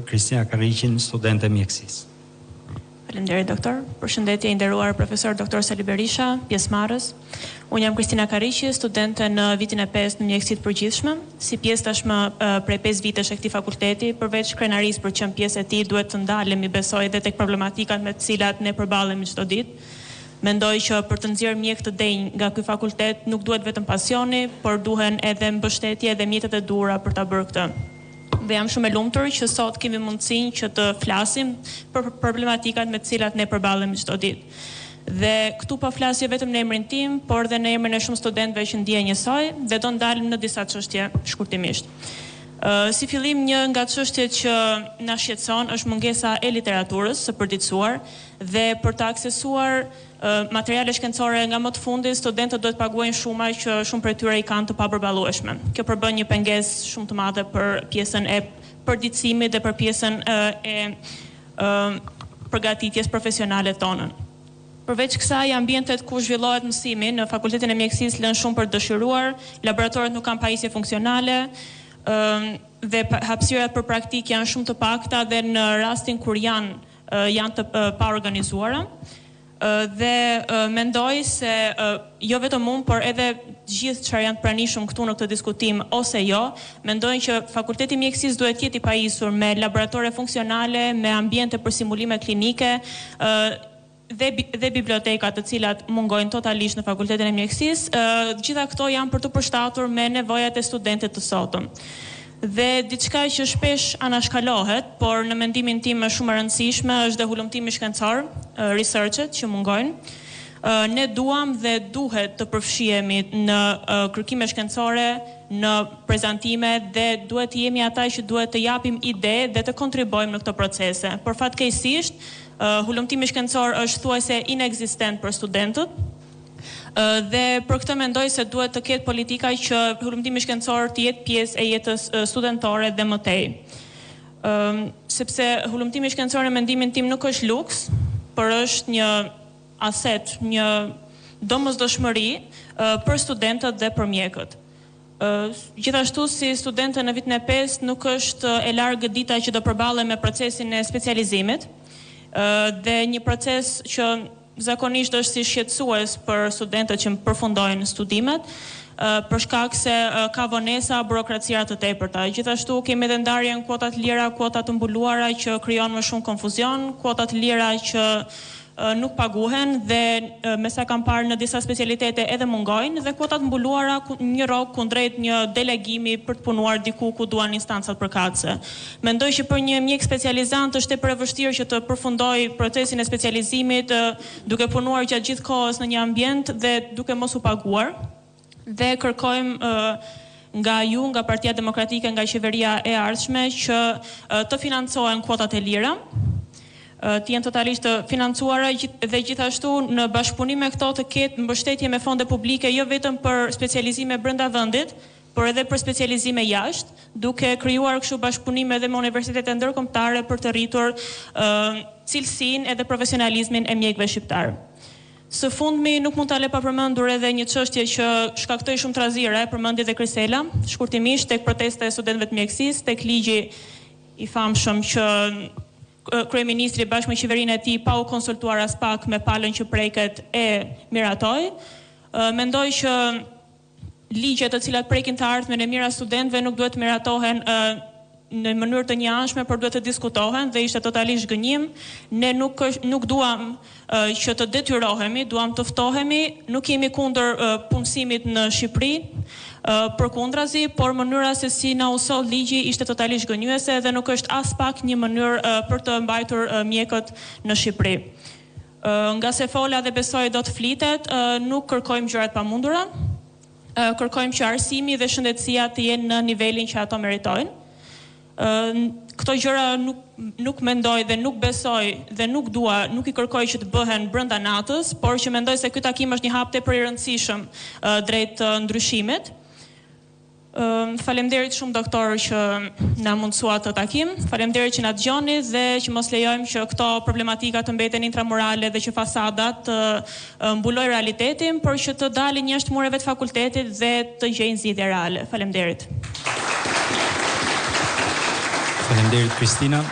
Kristina Kariqin, studente mjekësisë. Faleminderit doktor. Përshëndetje i nderuar profesor doktor Sali Berisha, pjesëmarrës. Unë jam Kristina Kariqi, studente në vitin e 5 në mjekësi të përgjithshme. Si pjesë tashmë prej 5 vitesh e këtij fakulteti, përveç krenarisë për qenë pjesë e tij, duhet të ndalemi besoj edhe tek problematikat me të cilat ne përballemi çdo ditë. Mendoj që për të nxjerrë mjek të denj nga ky fakultet nuk duhet vetëm pasioni, por duhen edhe mbështetje dhe mjetet e duhura për ta bërë këtë. Dhe jam shumë e lumtur që sot kemi mundësinë që të flasim për problematikat me të cilat ne përballemi çdo ditë. Dhe këtu po flas jo vetëm në emrin tim, por edhe në emrin e shumë studentëve që ndjehen njësoj dhe do ndalem në disa çështje shkurtimisht. Si fillim, një nga çështjet që na shqetëson është mungesa e literaturës së përditësuar dhe për të aksesuar materiale shkencore nga më të fundi, studentët duhet paguajnë shuma që shumë prej tyre i kanë të papërballueshme. Kjo përbën një pengesë shumë të madhe për pjesën e përditësimit dhe për pjesën e përgatitjes profesionale tonën. Përveç kësaj, ambientet ku zhvillohet mësimi në Fakultetin e Mjekësisë lënë shumë për dëshiruar, laboratorët nuk kanë pajisje funksionale, dhe hapësirat për praktik janë shumë të pakta dhe në rastin kur janë të paorganizuara. Dhe mendoj se jo vetëm unë, por edhe gjithë çfarë janë të pranishëm këtu në këtë diskutim ose jo, mendojnë që Fakulteti i Mjekësisë duhet jetë i pajisur me laboratore funksionale, me ambiente për simulime klinike, dhe biblioteka të cilat mungojnë totalisht në Fakultetin e Mjekësisë. Gjitha këto janë për të përshtatur me nevojat e studentit të sotëm. Dhe diçka që shpesh anashkalohet, por në mendimin tim është shumë e rëndësishme, është dhe hulumtimi shkencor, researchet që mungojnë. Ne duam dhe duhet të përfshihemi në kërkime shkencore, në prezantime dhe duhet të jemi ata që duhet të japim ide dhe të kontribojmë në këto procese. Por fatkeqësisht, hulumtimi shkencor është thuajse inekzistent për studentët. Dhe për këtë mendoj se duhet të ketë politika që hulumtimi shkencor të jetë pjesë e jetës studentore dhe më tej. Sepse hulumtimi shkencor në mendimin tim nuk është luks, por është një aset, një domosdoshmëri për studentët dhe për mjekët. Gjithashtu si studente në vitin e 5 nuk është e largët dita që do përballem me procesin e specializimit, dhe një proces që zakonisht është si shqetësues për studentët që përfundojnë studimet, për shkak se ka vonesa burokracia të tepërta. Gjithashtu kemi edhe ndarjen kuota të lira, kuota të mbuluara që krijon më shumë konfuzion, kuota të lira që nuk paguhen dhe me sa kam parë në disa specialitete edhe mungojnë dhe kuotat mbuluara një rrok kundrejt një delegimi për të punuar diku ku duan instancat përkatëse. Mendoj që për një mjek specializant është tepër e vështirë që të përfundoj procesin e specializimit duke punuar gjatë gjithë kohës në një ambient dhe duke mos u paguar. Dhe kërkojmë nga ju, nga Partia Demokratike, nga qeveria e ardhshme që të financohen kuotat e lira, të jenë totalisht të financuara dhe gjithashtu në bashkëpunim me këto të ketë mbështetje me fonde publike jo vetëm për specializime brenda vendit, por edhe për specializime jashtë, duke krijuar kështu bashkëpunime edhe me universitete ndërkombëtare për të rritur cilësinë edhe profesionalizmin e mjekëve shqiptar. Së fundmi nuk mund ta le pa përmendur edhe një çështje që shkaktoi shumë trazire, përmendi edhe Krisela, shkurtimisht tek protesta e studentëve të mjekësisë, tek ligji i famshëm që kryeministri bashkë me qeverinë e tij pa u konsultuar as pak me palën që preket e miratoi. Mendoj që ligjet të cilat prekin të ardhmen e mira studentëve nuk duhet të miratohen në mënyrë të njëanshme, por duhet të diskutohen dhe ishte totalisht gënjim. Ne nuk duam që të detyrohemi, duam të ftohemi, nuk jemi kundër punësimit në Shqipëri, përkundrazi, por mënyra se si na u soll ligji ishte totalisht gënjyese dhe nuk është as pak një mënyrë për të mbajtur mjekët në Shqipëri. Nga se fola dhe besoj do të flitet, nuk kërkojmë gjërat pamundura, kërkojmë që arsimi dhe shëndetësia të jenë në nivelin që ato meritojnë. Këto gjëra nuk mendoj dhe nuk besoj dhe nuk i kërkoj që të bëhen brenda natës, por që mendoj se ky takim është një hap tepër i rëndësishëm drejt ndryshimit. Faleminderit shumë doktor që na mundsua të takim. Faleminderit që na dëgjoni dhe që mos lejojmë që këto problematika të mbeten intramurale dhe që fasadat të mbulojnë realitetin, por që të dalin jashtë mureve të fakultetit dhe të gjejnë zgjidhje reale. Faleminderit. Faleminderit Kristina.